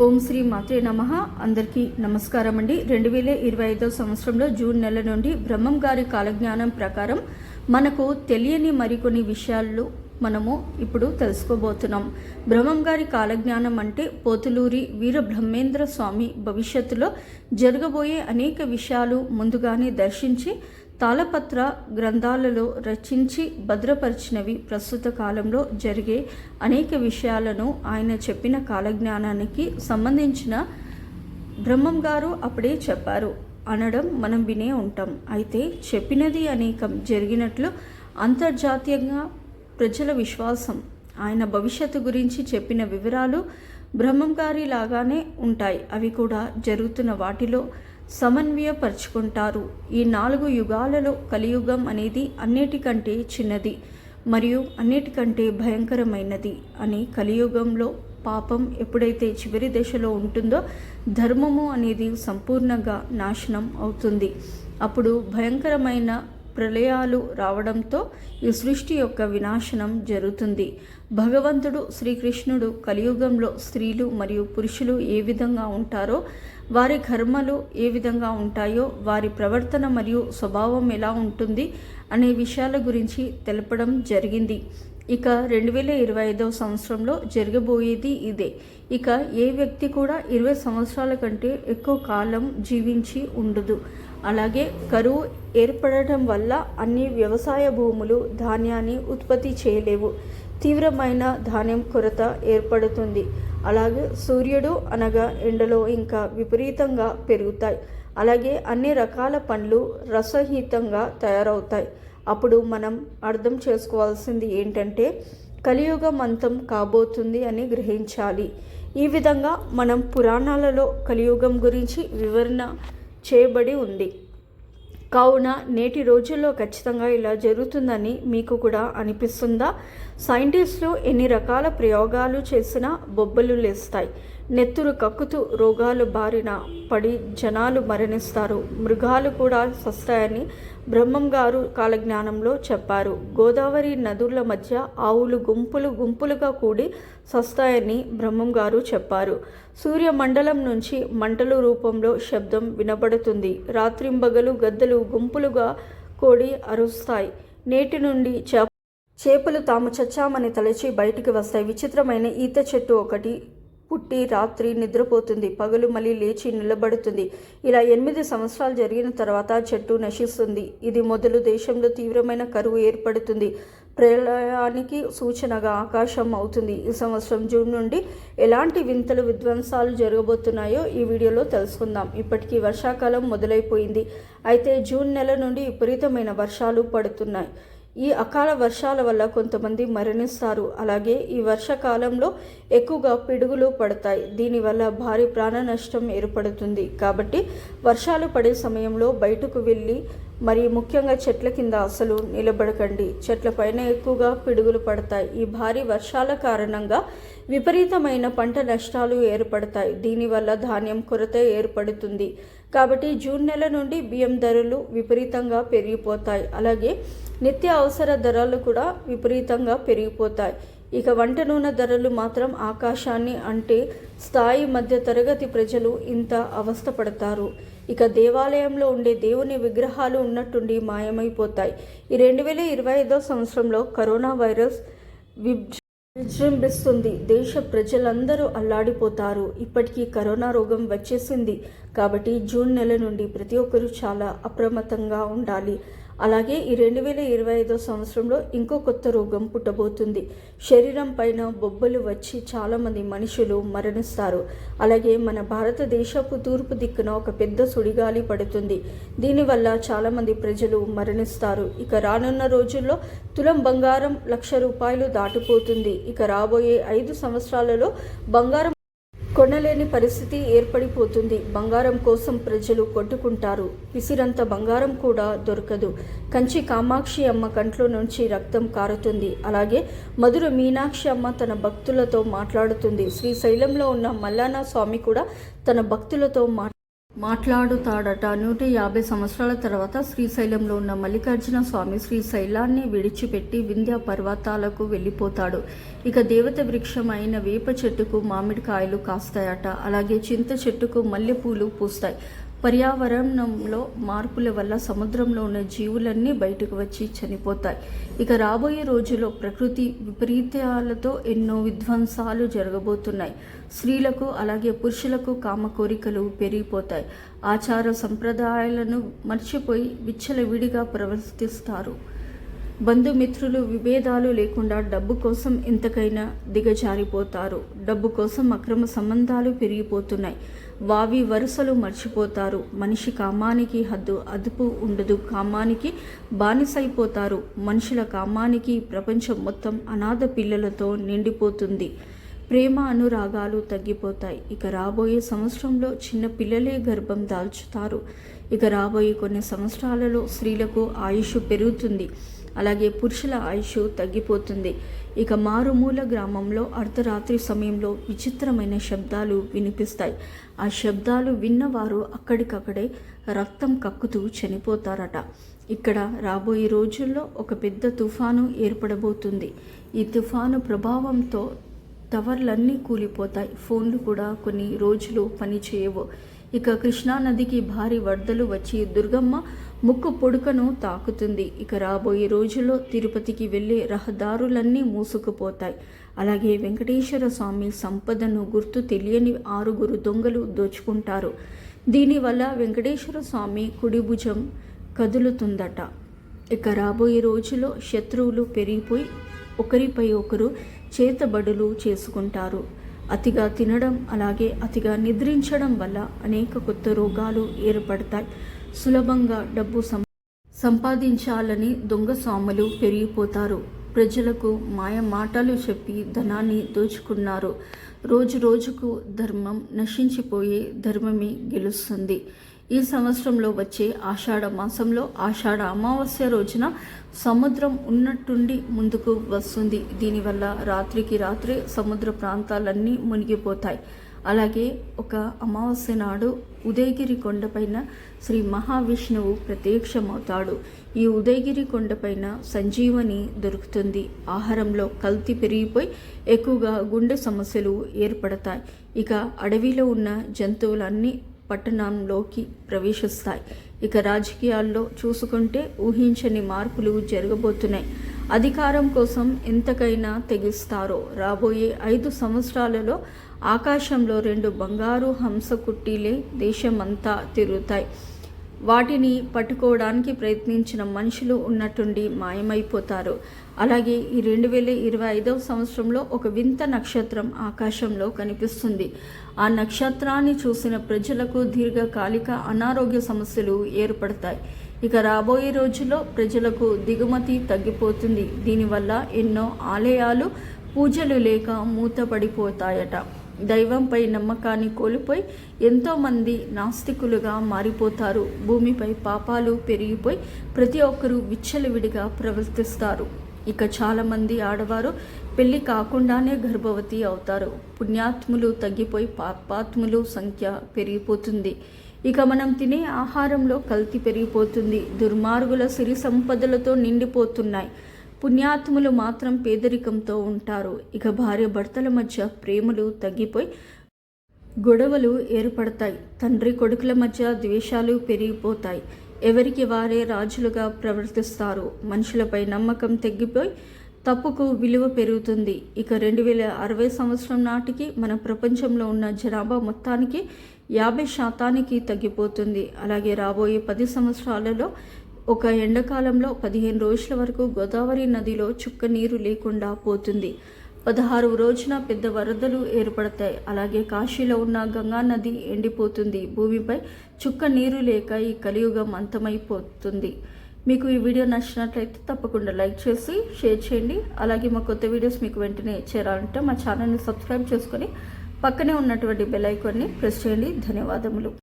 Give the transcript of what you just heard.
ఓం శ్రీ మాత్రే నమః. అందరికీ నమస్కారం అండి. 2025 సంవత్సరంలో జూన్ నెల నుండి బ్రహ్మం గారి కాలజ్ఞానం ప్రకారం మనకు తెలియని మరికొన్ని విషయాలు మనము ఇప్పుడు తెలుసుకోబోతున్నాం. బ్రహ్మం గారి కాలజ్ఞానం అంటే పోతులూరి వీరబ్రహ్మేంద్ర స్వామి భవిష్యత్తులో జరగబోయే అనేక విషయాలు ముందుగానే దర్శించి తాళపత్ర గ్రంథాలలో రచించి భద్రపరిచినవి. ప్రస్తుత కాలంలో జరిగే అనేక విషయాలను ఆయన చెప్పిన కాలజ్ఞానానికి సంబంధించిన బ్రహ్మం గారు అప్పుడే చెప్పారు అనడం మనం వినే ఉంటాం. అయితే చెప్పినది అనేకం జరిగినట్లు అంతర్జాతీయంగా ప్రజల విశ్వాసం. ఆయన భవిష్యత్తు గురించి చెప్పిన వివరాలు బ్రహ్మం గారి లాగానే ఉంటాయి. అవి కూడా జరుగుతున్న వాటిలో సమన్వయపరుచుకుంటారు. ఈ 4 యుగాలలో కలియుగం అనేది అన్నిటికంటే చిన్నది మరియు అన్నిటికంటే భయంకరమైనది అని. కలియుగంలో పాపం ఎప్పుడైతే చివరి దశలో ఉంటుందో ధర్మము అనేది సంపూర్ణంగా నాశనం అవుతుంది. అప్పుడు భయంకరమైన ప్రళయాలు రావడంతో ఈ సృష్టి యొక్క వినాశనం జరుగుతుంది. భగవంతుడు శ్రీకృష్ణుడు కలియుగంలో స్త్రీలు మరియు పురుషులు ఏ విధంగా ఉంటారో, వారి కర్మలు ఏ విధంగా ఉంటాయో, వారి ప్రవర్తన మరియు స్వభావం ఎలా ఉంటుంది అనే విషయాల గురించి తెలపడం జరిగింది. ఇక 2025 సంవత్సరంలో జరగబోయేది ఇదే. ఇక ఏ వ్యక్తి కూడా 20 సంవత్సరాల కంటే ఎక్కువ కాలం జీవించి ఉండదు. అలాగే కరువు ఏర్పడటం వల్ల అన్ని వ్యవసాయ భూములు ధాన్యాన్ని ఉత్పత్తి చేయలేవు. తీవ్రమైన ధాన్యం కొరత ఏర్పడుతుంది. అలాగే సూర్యుడు అనగా ఎండలో ఇంకా విపరీతంగా పెరుగుతాయి. అలాగే అన్ని రకాల పండ్లు రసహితంగా తయారవుతాయి. అప్పుడు మనం అర్థం చేసుకోవాల్సింది ఏంటంటే కలియుగం అంతం కాబోతుంది అని గ్రహించాలి. ఈ విధంగా మనం పురాణాలలో కలియుగం గురించి వివరణ చేయబడి ఉంది. కావున నేటి రోజుల్లో ఖచ్చితంగా ఇలా జరుగుతుందని మీకు కూడా అనిపిస్తుందా? సైంటిస్టులు ఎన్ని రకాల ప్రయోగాలు చేసినా బొబ్బలు లేస్తాయి. నెత్తురు కక్కుతూ రోగాలు బారిన పడి జనాలు మరణిస్తారు. మృగాలు కూడా సస్తాయని బ్రహ్మం గారు కాలజ్ఞానంలో చెప్పారు. గోదావరి నదుల మధ్య ఆవులు గుంపులుగా కూడి సస్తాయని బ్రహ్మం గారు చెప్పారు. సూర్యమండలం నుంచి మంటల రూపంలో శబ్దం వినబడుతుంది. రాత్రింబగలు గద్దలు గుంపులుగా కూడి అరుస్తాయి. నేటి నుండి చేపలు తాము చచ్చామని తలచి బయటికి వస్తాయి. విచిత్రమైన ఈత చెట్టు ఒకటి పుట్టి రాత్రి నిద్రపోతుంది, పగలు మళ్ళీ లేచి నిలబడుతుంది. ఇలా 8 సంవత్సరాలు జరిగిన తర్వాత చెట్టు నశిస్తుంది. ఇది మొదలు దేశంలో తీవ్రమైన కరువు ఏర్పడుతుంది. ప్రళయానికి సూచనగా ఆకాశం అవుతుంది. ఈ సంవత్సరం జూన్ నుండి ఎలాంటి వింతలు విధ్వంసాలు జరగబోతున్నాయో ఈ వీడియోలో తెలుసుకుందాం. ఇప్పటికీ వర్షాకాలం మొదలైపోయింది. అయితే జూన్ నెల నుండి విపరీతమైన వర్షాలు పడుతున్నాయి. ఈ అకాల వర్షాల వల్ల కొంతమంది మరణిస్తారు. అలాగే ఈ వర్షాకాలంలో ఎక్కువగా పిడుగులు పడతాయి. దీనివల్ల భారీ ప్రాణ నష్టం ఏర్పడుతుంది. కాబట్టి వర్షాలు పడే సమయంలో బయటకు వెళ్ళి మరి ముఖ్యంగా చెట్ల కింద అసలు నిలబడకండి. చెట్ల పైన ఎక్కువగా పిడుగులు పడతాయి. ఈ భారీ వర్షాల కారణంగా విపరీతమైన పంట నష్టాలు ఏర్పడతాయి. దీనివల్ల ధాన్యం కొరత ఏర్పడుతుంది. కాబట్టి జూన్ నెల నుండి బియ్యం ధరలు విపరీతంగా పెరిగిపోతాయి. అలాగే నిత్య అవసర ధరలు కూడా విపరీతంగా పెరిగిపోతాయి. ఇక వంట నూనె ధరలు మాత్రం ఆకాశాన్ని అంటే స్థాయి మధ్య తరగతి ప్రజలు ఇంత అవస్థపడతారు. ఇక దేవాలయంలో ఉండే దేవుని విగ్రహాలు ఉన్నట్టుండి మాయమైపోతాయి. ఈ 2025 సంవత్సరంలో కరోనా వైరస్ విజృంభిస్తుంది. దేశ ప్రజలందరూ అల్లాడిపోతారు. ఇప్పటికీ కరోనా రోగం వచ్చేసింది. కాబట్టి జూన్ నెల నుండి ప్రతి ఒక్కరూ చాలా అప్రమత్తంగా ఉండాలి. అలాగే ఈ 2025 సంవత్సరంలో ఇంకో కొత్త రోగం పుట్టబోతుంది. శరీరం పైన బొబ్బలు వచ్చి చాలామంది మనుషులు మరణిస్తారు. అలాగే మన భారతదేశపు తూర్పు దిక్కున ఒక పెద్ద సుడిగాలి పడుతుంది. దీనివల్ల చాలామంది ప్రజలు మరణిస్తారు. ఇక రానున్న రోజుల్లో తులం బంగారం ₹1,00,000 దాటిపోతుంది. ఇక రాబోయే 5 సంవత్సరాలలో బంగారం కొనలేని పరిస్థితి ఏర్పడిపోతుంది. బంగారం కోసం ప్రజలు కొట్టుకుంటారు. పిసిరంత బంగారం కూడా దొరకదు. కంచి కామాక్షి అమ్మ కంట్లో నుంచి రక్తం కారుతుంది. అలాగే మధుర మీనాక్షి అమ్మ తన భక్తులతో మాట్లాడుతుంది. శ్రీశైలంలో ఉన్న మల్లానా స్వామి కూడా తన భక్తులతో మాట్లాడుతాడట. 150 సంవత్సరాల తర్వాత శ్రీశైలంలో ఉన్న మల్లికార్జున స్వామి శ్రీశైలాన్ని విడిచిపెట్టి వింధ్య పర్వతాలకు వెళ్ళిపోతాడు. ఇక దేవత వృక్షం అయిన వేప చెట్టుకు మామిడికాయలు కాస్తాయట. అలాగే చింత చెట్టుకు మల్లెపూలు పూస్తాయి. పర్యావరణంలో మార్పుల వల్ల సముద్రంలో ఉన్న జీవులన్నీ బయటకు వచ్చి చనిపోతాయి. ఇక రాబోయే రోజుల్లో ప్రకృతి విపరీతాలతో ఎన్నో విధ్వంసాలు జరగబోతున్నాయి. స్త్రీలకు అలాగే పురుషులకు కామ కోరికలు పెరిగిపోతాయి. ఆచార సంప్రదాయాలను మర్చిపోయి విచ్చలవిడిగా ప్రవర్తిస్తారు. బంధుమిత్రులు విభేదాలు లేకుండా డబ్బు కోసం ఎంతకైనా దిగజారిపోతారు. డబ్బు కోసం అక్రమ సంబంధాలు పెరిగిపోతున్నాయి. వావి వరుసలు మర్చిపోతారు. మనిషి కామానికి అదుపు ఉండదు. కామానికి బానిసైపోతారు. మనుషుల కామానికి ప్రపంచం మొత్తం అనాథ పిల్లలతో నిండిపోతుంది. ప్రేమ అనురాగాలు తగ్గిపోతాయి. ఇక రాబోయే సంవత్సరంలో చిన్న పిల్లలే గర్భం దాల్చుతారు. ఇక రాబోయే కొన్ని సంవత్సరాలలో స్త్రీలకు ఆయుష్ పెరుగుతుంది. అలాగే పురుషుల ఆయుష్ తగ్గిపోతుంది. ఇక మారుమూల గ్రామంలో అర్ధరాత్రి సమయంలో విచిత్రమైన శబ్దాలు వినిపిస్తాయి. ఆ శబ్దాలు విన్నవారు అక్కడికక్కడే రక్తం కక్కుతూ చనిపోతారట. ఇక్కడ రాబోయే రోజుల్లో ఒక పెద్ద తుఫాను ఏర్పడబోతుంది. ఈ తుఫాను ప్రభావంతో టవర్లన్నీ కూలిపోతాయి. ఫోన్లు కూడా కొన్ని రోజులు పనిచేయవు. ఇక కృష్ణానదికి భారీ వరదలు వచ్చి దుర్గమ్మ ముక్కు పొడుకను తాకుతుంది. ఇక రాబోయే రోజుల్లో తిరుపతికి వెళ్ళే రహదారులన్నీ మూసుకుపోతాయి. అలాగే వెంకటేశ్వర స్వామి సంపదను గుర్తు తెలియని 6 దొంగలు దోచుకుంటారు. దీనివల్ల వెంకటేశ్వర స్వామి కుడి భుజం కదులుతుందట. ఇక రాబోయే రోజుల్లో శత్రువులు పెరిగిపోయి ఒకరిపై ఒకరు చేతబడులు చేసుకుంటారు. అతిగా తినడం అలాగే అతిగా నిద్రించడం వల్ల అనేక కొత్త రోగాలు ఏర్పడతాయి. సులభంగా డబ్బు సంపాదించాలని దొంగ స్వాములు పెరిగిపోతారు. ప్రజలకు మాయ మాటలు చెప్పి ధనాన్ని దోచుకున్నారు. రోజు రోజుకు ధర్మం నశించిపోయే ధర్మమే గెలుస్తుంది. ఈ సంవత్సరంలో వచ్చే ఆషాఢ మాసంలో ఆషాఢ అమావాస్య రోజున సముద్రం ఉన్నట్టుండి ముందుకు వస్తుంది. దీనివల్ల రాత్రికి రాత్రే సముద్ర ప్రాంతాలన్నీ మునిగిపోతాయి. అలాగే ఒక అమావాస్య నాడు ఉదయగిరి కొండపైన శ్రీ మహావిష్ణువు ప్రత్యక్షమవుతాడు. ఈ ఉదయగిరి కొండపైన సంజీవని దొరుకుతుంది. ఆహారంలో కల్తీ పెరిగిపోయి ఎక్కువగా గుండె సమస్యలు ఏర్పడతాయి. ఇక అడవిలో ఉన్న జంతువులన్నీ పట్టణంలోకి ప్రవేశిస్తాయి. ఇక రాజకీయాల్లో చూసుకుంటే ఊహించని మార్పులు జరగబోతున్నాయి. అధికారం కోసం ఎంతకైనా తెగిస్తారో. రాబోయే 5 సంవత్సరాలలో ఆకాశంలో 2 బంగారు హంసకుట్టీలే దేశమంతా తిరుగుతాయి. వాటిని పట్టుకోవడానికి ప్రయత్నించిన మనుషులు ఉన్నట్టుండి మాయమైపోతారు. అలాగే ఈ 2025వ సంవత్సరంలో ఒక వింత నక్షత్రం ఆకాశంలో కనిపిస్తుంది. ఆ నక్షత్రాన్ని చూసిన ప్రజలకు దీర్ఘకాలిక అనారోగ్య సమస్యలు ఏర్పడతాయి. ఇక రాబోయే రోజుల్లో ప్రజలకు దిగుమతి తగ్గిపోతుంది. దీనివల్ల ఎన్నో ఆలయాలు పూజలు లేక మూతపడిపోతాయట. దైవంపై నమ్మకాన్ని కోల్పోయి ఎంతోమంది నాస్తికులుగా మారిపోతారు. భూమిపై పాపాలు పెరిగిపోయి ప్రతి ఒక్కరూ విచ్చలవిడిగా ప్రవర్తిస్తారు. ఇక చాలామంది ఆడవారు పెళ్లి కాకుండానే గర్భవతి అవుతారు. పుణ్యాత్ములు తగ్గిపోయి పాపాత్ములు సంఖ్య పెరిగిపోతుంది. ఇక మనం తినే ఆహారంలో కల్తీ పెరిగిపోతుంది. దుర్మార్గుల సిరి సంపదలతో నిండిపోతున్నాయి. పుణ్యాత్ములు మాత్రం పేదరికంతో ఉంటారు. ఇక భార్య భర్తల మధ్య ప్రేమలు తగ్గిపోయి గొడవలు ఏర్పడతాయి. తండ్రి కొడుకుల మధ్య ద్వేషాలు పెరిగిపోతాయి. ఎవరికి వారే రాజులుగా ప్రవర్తిస్తారు. మనుషులపై నమ్మకం తగ్గిపోయి తప్పుకు విలువ పెరుగుతుంది. ఇక 2060 సంవత్సరం నాటికి మన ప్రపంచంలో ఉన్న జనాభా మొత్తానికి 50% తగ్గిపోతుంది. అలాగే రాబోయే 10 సంవత్సరాలలో ఒక ఎండాకాలంలో 15 రోజుల వరకు గోదావరి నదిలో చుక్క నీరు లేకుండా పోతుంది. 16వ రోజున పెద్ద వరదలు ఏర్పడతాయి. అలాగే కాశీలో ఉన్న గంగా నది ఎండిపోతుంది. భూమిపై చుక్క నీరు లేక ఈ కలియుగం అంతమైపోతుంది. మీకు ఈ వీడియో నచ్చినట్లయితే తప్పకుండా లైక్ చేసి షేర్ చేయండి. అలాగే మా కొత్త వీడియోస్ మీకు వెంటనే చేరాలంటే మా ఛానల్ని సబ్స్క్రైబ్ చేసుకొని పక్కనే ఉన్నటువంటి బెల్ ఐకాన్ని ప్రెస్ చేయండి. ధన్యవాదములు.